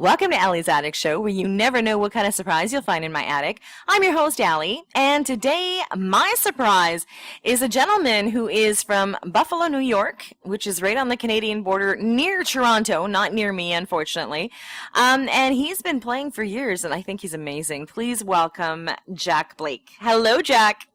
Welcome to Allie's Attic Show, where you never know what kind of surprise you'll find in my attic. I'm your host, Allie, and today my surprise is a gentleman who is from Buffalo, New York, which is right on the Canadian border near Toronto, not near me, unfortunately. And he's been playing for years, and I think he's amazing. Please welcome Jack Blake. Hello, Jack.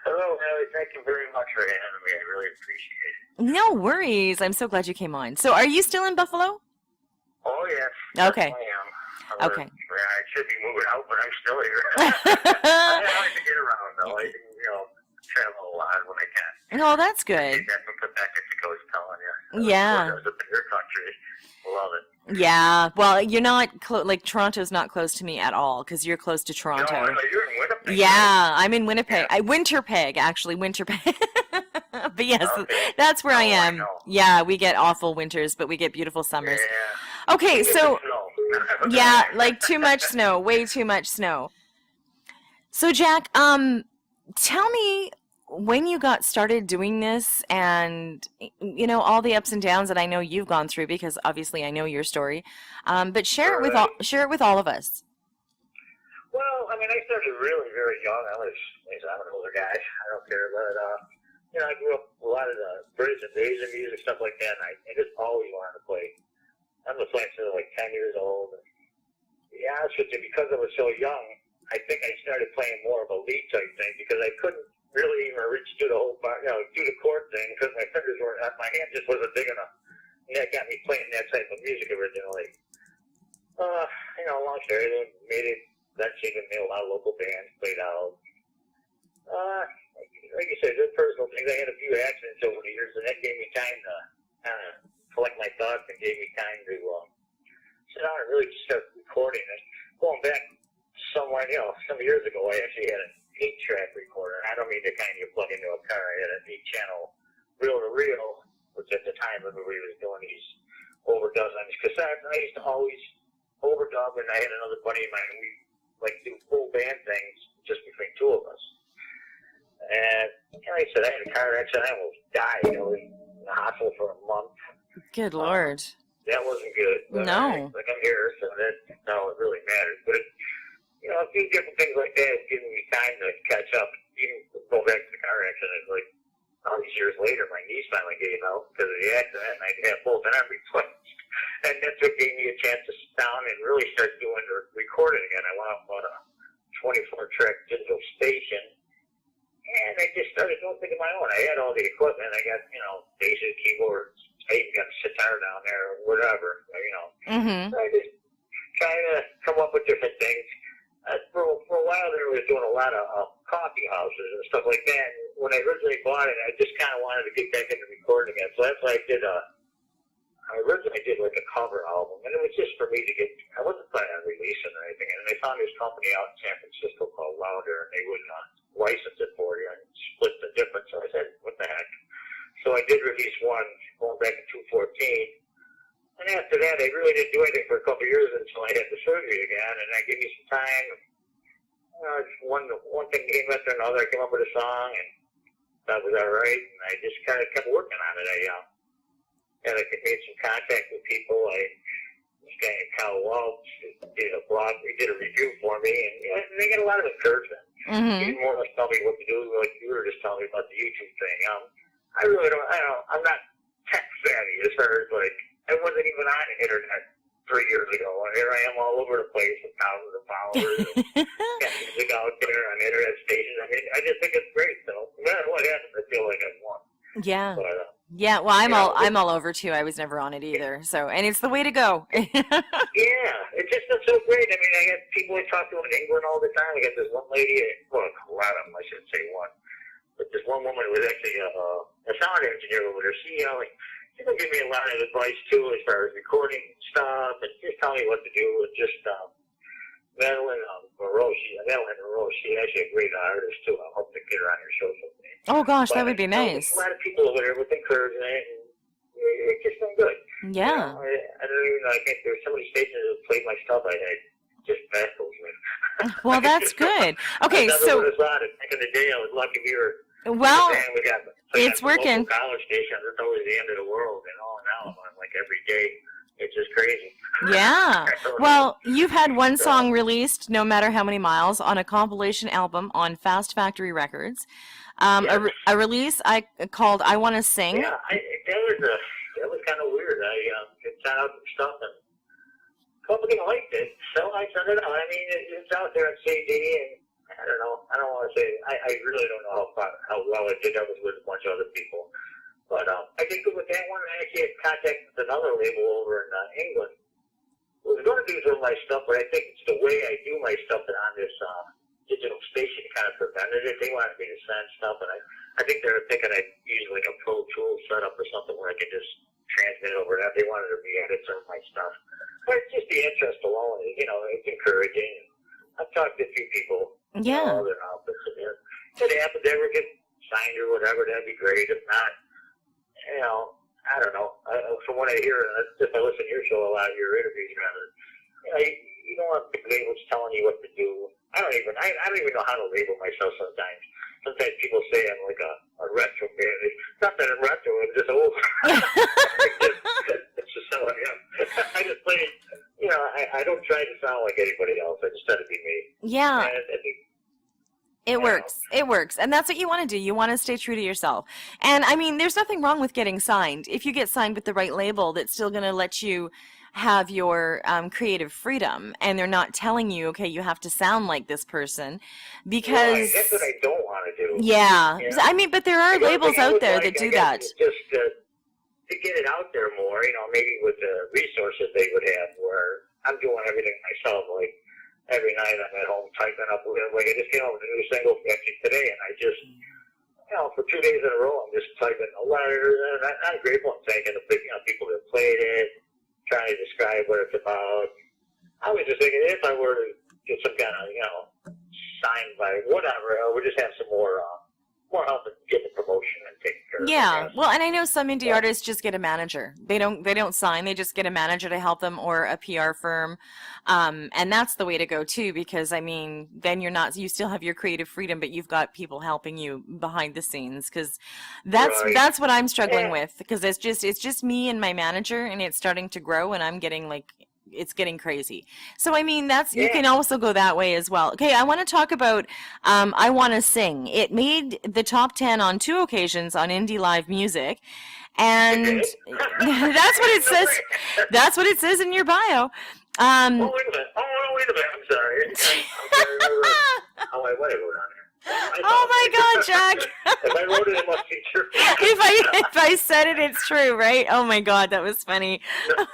Hello, Allie. Thank you very much for having me. I really appreciate it. No worries. I'm so glad you came on. So are you still in Buffalo? Oh, yes. Okay. I am. Okay. I should be moving out, but I'm still here. I like to get around, though. I can, travel a lot when I can. Oh, that's good. That's what Quebec is telling you. Yeah. It's a bigger country. Love it. Yeah. Well, you're not like Toronto's not close to me at all because you're close to No, Toronto. I know you're in Winnipeg. Yeah, I'm in Winnipeg. Yeah. Winterpeg, actually, Winterpeg. But yes, Okay. that's where I Oh, I am. know. Yeah, we get awful winters, but we get beautiful summers. Yeah. Okay, so No. yeah, like too much snow, way too much snow. So Jack, tell me when you got started doing this and all the ups and downs that I know you've gone through because obviously I know your story. But share it with all of us. Well, I started really very young. I'm an older guy. I don't care, but I grew up with a lot of the British and Asian music, stuff like that, and I just always wanted to play. I've been playing since I was like 10 years old. And to be honest with you, because I was so young, I think I started playing more of a lead type thing because I couldn't really even reach through the whole part, do the chord thing because my fingers weren't, my hand just wasn't big enough. And that got me playing that type of music originally. Long story, made it. Eventually, made a lot of local bands, played out. Like you said, good personal things. I had a few accidents over the years, and that gave me time to kind of collect my thoughts and gave me time to sit down and really just start recording. And going back somewhere, some years ago, I actually had an 8-track recorder. I don't mean to kind of plug into a car. I had an 8-channel reel-to-reel, which at the time everybody was doing these overdubs on these cassettes. And I used to always overdub, and I had another buddy of mine, and we do full band things just between two of us. And like I said, I had a car accident. I almost died. I was in the hospital for a month. Good Lord. That wasn't good. But No. I'm here, so that's not what really matters. But, a few different things like that is giving me time to catch up. Even going back to the car accident, like all these years later, my knees finally gave out because of the accident, and I had both of them replaced. And that's what gave me a chance to sit down and really start doing the recording again. I went off on a 24-track digital station, and I just started doing things of my own. I had all the equipment. I got, basic keyboards. I even got a sitar down there or whatever, Mm-hmm. So I just kind of come up with different things. For a while there, I was doing a lot of coffee houses and stuff like that. And when I originally bought it, I just kind of wanted to get back into recording again. So that's why I originally did like a cover album, and it was just for me to get, I wasn't planning on releasing or anything, and I found this company out in San Francisco called Louder, and they would license it for you and split the difference. So I said, what the heck? So I did release one going back in 2014, and after that, I really didn't do anything for a couple of years until I had the surgery again, and that gave me some time. One thing came after another. I came up with a song, and that was all right, and I just kind of kept working on it. And I made some contact with people. This guy named Kyle Waltz did a blog. He did a review for me, and they got a lot of encouragement. Mm-hmm. He more or less tell me what to do, like you were just telling me about the YouTube thing. I really don't. I'm not tech savvy as far as I wasn't even on the internet 3 years ago. And here I am all over the place with thousands of followers. And got music out there on internet stations. I just think it's great. So no matter what happens, I feel like I've won. Yeah. But, Yeah, well, I'm all over too. I was never on it either, so and it's the way to go. Yeah, it's just been so great. I got people I talk to in England all the time. I got this one lady, well, a lot of them, I shouldn't say one, but this one woman who was actually a sound engineer over there. She's been giving me a lot of advice too, as far as recording stuff and just telling me what to do. And just Madeline Monroe, she's actually a great artist too. I hope to get her on your show someday. Oh gosh, that would be nice. A lot of people over there with encouragement, and it's just been good. Yeah. I don't even know. I think there's so many stations that played my stuff. I just baffles me. Well, that's good. Okay, I never would have thought it. Back in the day, I was lucky we were. Well, we got it's working. College stations. It's always the end of the world, and now I'm on every day. It's just crazy. Yeah. Well, you've had one song released, No Matter How Many Miles, on a compilation album on Fast Factory Records. Yes. A release I called I Want to Sing. Yeah, that was kind of weird. I sent out some stuff and a couple people liked it, so I sent it out. I mean, it's out there on CD, and I don't know. I don't want to say. I really don't know how well it did. I was with a bunch of other people, but I think with that one, I actually had contact with another label over in England. I was going to do some of my stuff, but I think it's the way I do my stuff that on this digital station kind of prevented it. They wanted me to send stuff, and I think they're thinking I'd use like a Pro Tool setup or something where I could just transmit it over that. They wanted to re-edit some of my stuff. But it's just the interest alone. You know, it's encouraging. I've talked to a few people. Yeah. You know, other outfits in there. If it happened, they ever get signed or whatever, that'd be great. If not, you know, I don't know. From what I hear, if I listen to your show a lot, your interviews, rather, you know, you don't want the labels telling you what to do. I don't even know how to label myself sometimes. Sometimes people say I'm like a retro band. It's not that I'm retro, I'm just old. It's just how I am. I just play, you know, I don't try to sound like anybody else. I just try to be me. Yeah. And I think, it works. It works. And that's what you want to do. You want to stay true to yourself. And I mean, there's nothing wrong with getting signed. If you get signed with the right label, that's still going to let you have your creative freedom, and they're not telling you, okay, you have to sound like this person, because right, that's what I don't want to do. Yeah. You know? I mean, but there are labels out there that do that. Just to get it out there more, you know, maybe with the resources they would have, where I'm doing everything myself. Like every night I'm at home typing up. Like I just came out with a new single actually today, and I just, you know, for 2 days in a row, I'm just typing a letter, and I'm grateful and thanking the people that played it, trying to describe what it's about. I was just thinking, if I were to get some kind of, you know, signed by whatever, I would just have some more help in getting the promotion and taking care of it. Yeah, well, and I know some indie artists just get a manager. They don't sign. They just get a manager to help them, or a PR firm, and that's the way to go too. Because I mean, then you still have your creative freedom, but you've got people helping you behind the scenes. Because that's what I'm struggling with. Because it's just me and my manager, and it's starting to grow, and I'm getting it's getting crazy. So I mean, you can also go that way as well. Okay, I want to talk about I Want to Sing. It made the top 10 on 2 occasions on Indie Live Music, and that's what it says. That's what it says in your bio. Wait a minute. Wait a minute. I'm sorry. I'm sorry. What I wrote on there. Oh my God, Jack! If I wrote it, it must be true. if I said it, it's true, right? Oh my God, that was funny. No.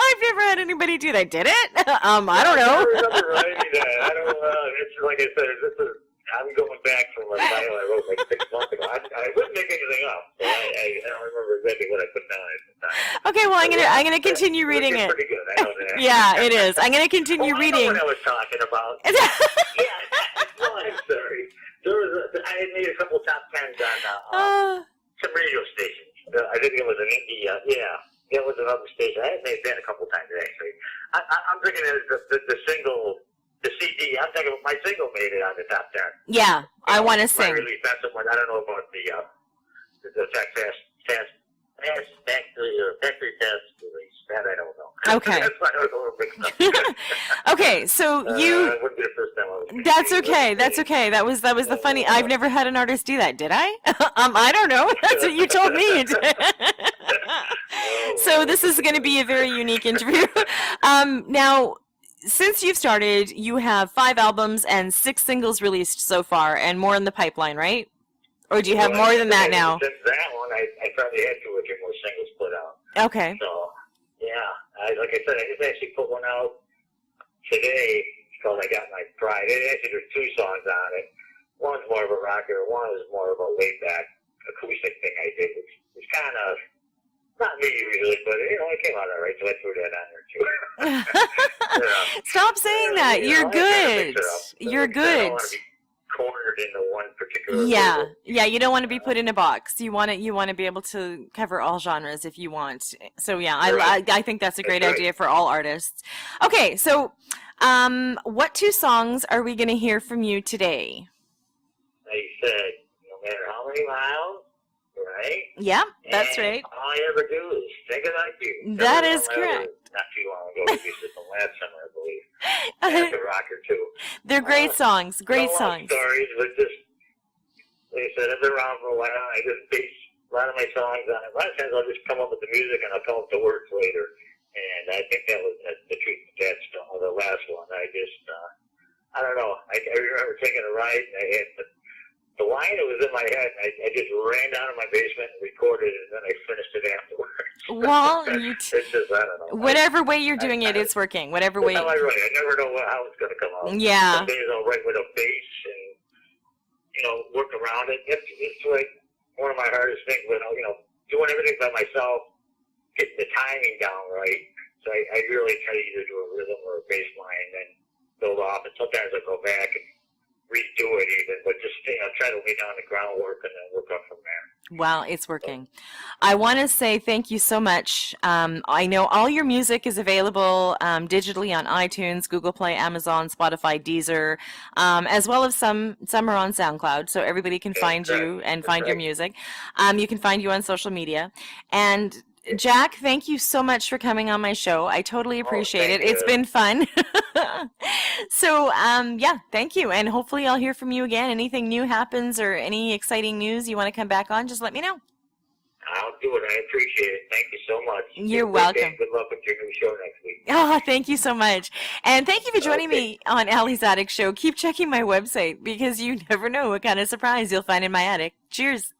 I've never had anybody do that. Did it? I don't know. I remember writing that. I don't know. It's like I said. I'm going back from a title I wrote like 6 months ago. I wouldn't make anything up. So I don't remember exactly what I put down at the time. Okay, well, I'm gonna continue reading it. Pretty good. I know that. Yeah, it is. I'm gonna continue reading. I know what I was talking about. No, I'm sorry. I had made a couple top 10s on some radio stations. I think it was an indie. It was another station. I had made that a couple times actually. I'm thinking the single. The CD, I'm thinking my single made it on the top 10. Yeah, I Want to Sing. Release, that's the one. I don't know about the factory test release. That I don't know. Okay. That's why I was a little mixed up. Okay, so you. That wouldn't be the first time I was. That's okay. That's okay. That was the funny. I've never had an artist do that. Did I? I don't know. That's what you told me. So this is going to be a very unique interview. Now. Since you've started, you have 5 albums and 6 singles released so far, and more in the pipeline, right? Or do you have more than that now? Since that one, I probably had 2 or 3 more singles put out. Okay. So, yeah. Like I said, I just actually put one out today. It's called I Got My Pride. Actually, there's 2 songs on it. One's more of a rocker. One is more of a laid-back acoustic thing I did, which was kind of not me usually, but you know, it came out all right, so I threw that on there too. Stop saying that. You're good. You're good. I don't want to be cornered into one particular. Yeah. You don't want to be put in a box. You want to be able to cover all genres if you want. So yeah, I think that's a great idea for all artists. Okay, so what 2 songs are we going to hear from you today? Like you said, no matter how many miles. Right? Yeah, that's right. All I ever do is think about you. That is correct. not too long ago. We used it last summer, I believe. After Rocker too. They're great songs. Great songs. Stories, but just like I said, I've been around for a while. I just base a lot of my songs on it. A lot of times I'll just come up with the music and I'll come up with the words later. And I think that was the truth of that song, the last one. I just, I don't know. I remember taking a ride and I had the line that was in my head, and I just ran down to my basement and recorded it, and then I finished it afterwards. Well, it's just, I don't know. Whatever way you're doing it, it's working. Whatever way. That's how I write. I never know how it's going to come out. Yeah. Some days I'll write with a bass and, work around it. It's like one of my hardest things, but, doing everything by myself, getting the timing down right. So I really try to either do a rhythm or a bass line and then build off. And sometimes I go back and redo it even, but just try to lay down the groundwork and then work up from there. Wow, it's working. I want to say thank you so much. I know all your music is available digitally on iTunes, Google Play, Amazon, Spotify, Deezer, as well as some are on SoundCloud, so everybody can find you and find your music. You can find you on social media. And Jack, thank you so much for coming on my show. I totally appreciate it. It's been fun. So, yeah, thank you. And hopefully I'll hear from you again. Anything new happens or any exciting news you want to come back on, just let me know. I'll do it. I appreciate it. Thank you so much. You're welcome. Good luck with your new show next week. Oh, thank you so much. And thank you for joining me on Allie's Attic Show. Keep checking my website because you never know what kind of surprise you'll find in my attic. Cheers.